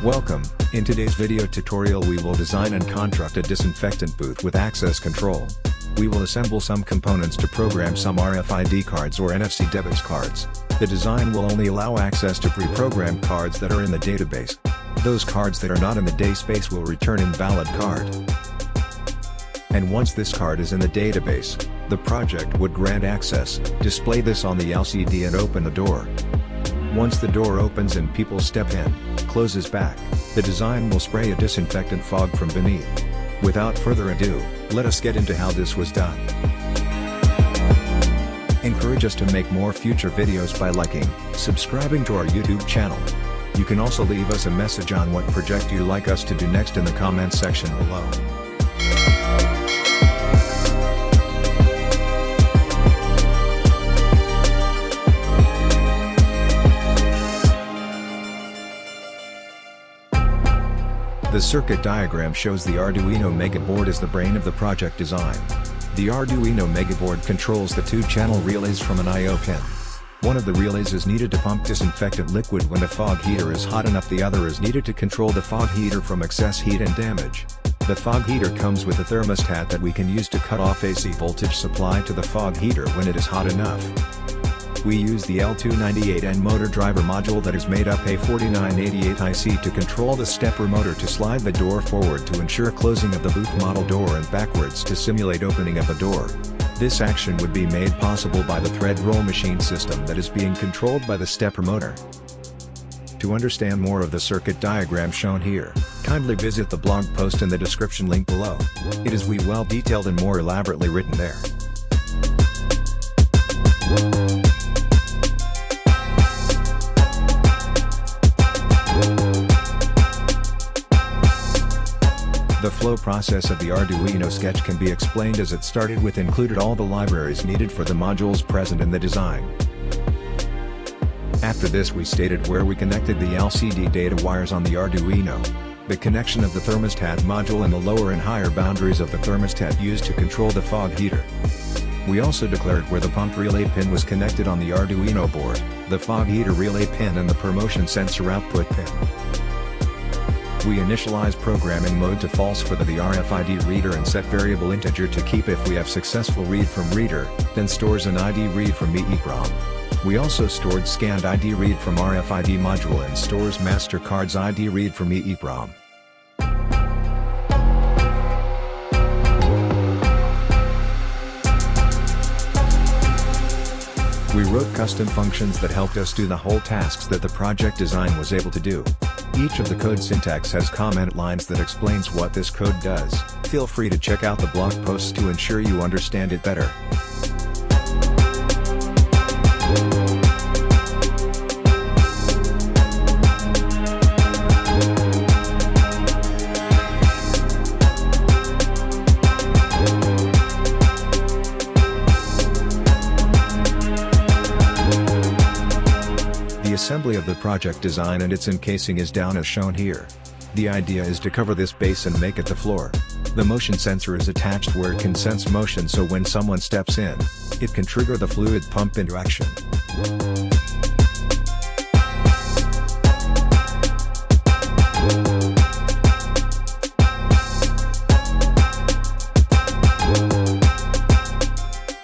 Welcome. In today's video tutorial we will design and construct a disinfectant booth with access control. We will assemble some components to program some RFID cards or NFC debit cards. The design will only allow access to pre-programmed cards that are in the database. Those cards that are not in the database will return invalid card. And once this card is in the database, the project would grant access, display this on the LCD and open the door. Once the door opens and people step in, closes back, the design will spray a disinfectant fog from beneath. Without further ado, let us get into how this was done. Encourage us to make more future videos by liking, subscribing to our YouTube channel. You can also leave us a message on what project you'd like us to do next in the comments section below. The circuit diagram shows the Arduino MegaBoard as the brain of the project design. The Arduino MegaBoard controls the two channel relays from an I/O pin. One of the relays is needed to pump disinfectant liquid when the fog heater is hot enough, the other is needed to control the fog heater from excess heat and damage. The fog heater comes with a thermostat that we can use to cut off AC voltage supply to the fog heater when it is hot enough. We use the L298N motor driver module that is made up a 4988 IC to control the stepper motor to slide the door forward to ensure closing of the booth model door and backwards to simulate opening of the door. This action would be made possible by the thread roll machine system that is being controlled by the stepper motor. To understand more of the circuit diagram shown here, kindly visit the blog post in the description link below. It is well detailed and more elaborately written there. The flow process of the Arduino sketch can be explained as it started with included all the libraries needed for the modules present in the design. After this we stated where we connected the LCD data wires on the Arduino, the connection of the thermostat module and the lower and higher boundaries of the thermostat used to control the fog heater. We also declared where the pump relay pin was connected on the Arduino board, the fog heater relay pin and the ProMotion sensor output pin. We initialize programming mode to false for the RFID reader and set variable integer to keep if we have successful read from reader, then stores an ID read from EEPROM. We also stored scanned ID read from RFID module and stores MasterCard's ID read from EEPROM. We wrote custom functions that helped us do the whole tasks that the project design was able to do. Each of the code syntax has comment lines that explains what this code does. Feel free to check out the blog posts to ensure you understand it better. The assembly of the project design and its encasing is down as shown here. The idea is to cover this base and make it the floor. The motion sensor is attached where it can sense motion, so when someone steps in, it can trigger the fluid pump into action.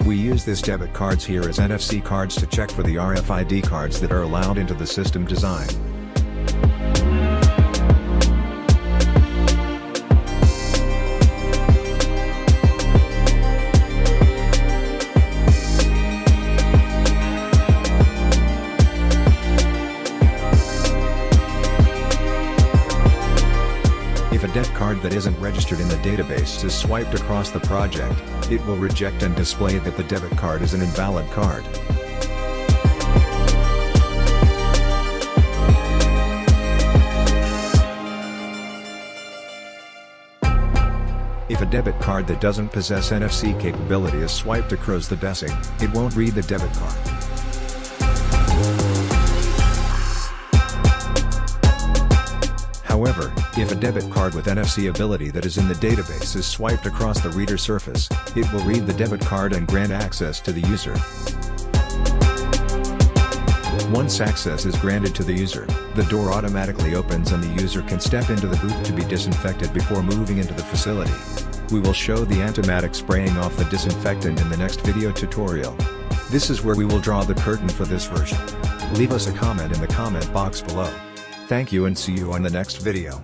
We use this debit cards here as NFC cards to check for the RFID cards that are allowed into the system design. If a debit card that isn't registered in the database is swiped across the project, it will reject and display that the debit card is an invalid card. If a debit card that doesn't possess NFC capability is swiped across the desing, it won't read the debit card. However, if a debit card with NFC ability that is in the database is swiped across the reader surface, it will read the debit card and grant access to the user. Once access is granted to the user, the door automatically opens and the user can step into the booth to be disinfected before moving into the facility. We will show the automatic spraying off the disinfectant in the next video tutorial. This is where we will draw the curtain for this version. Leave us a comment in the comment box below. Thank you and see you on the next video.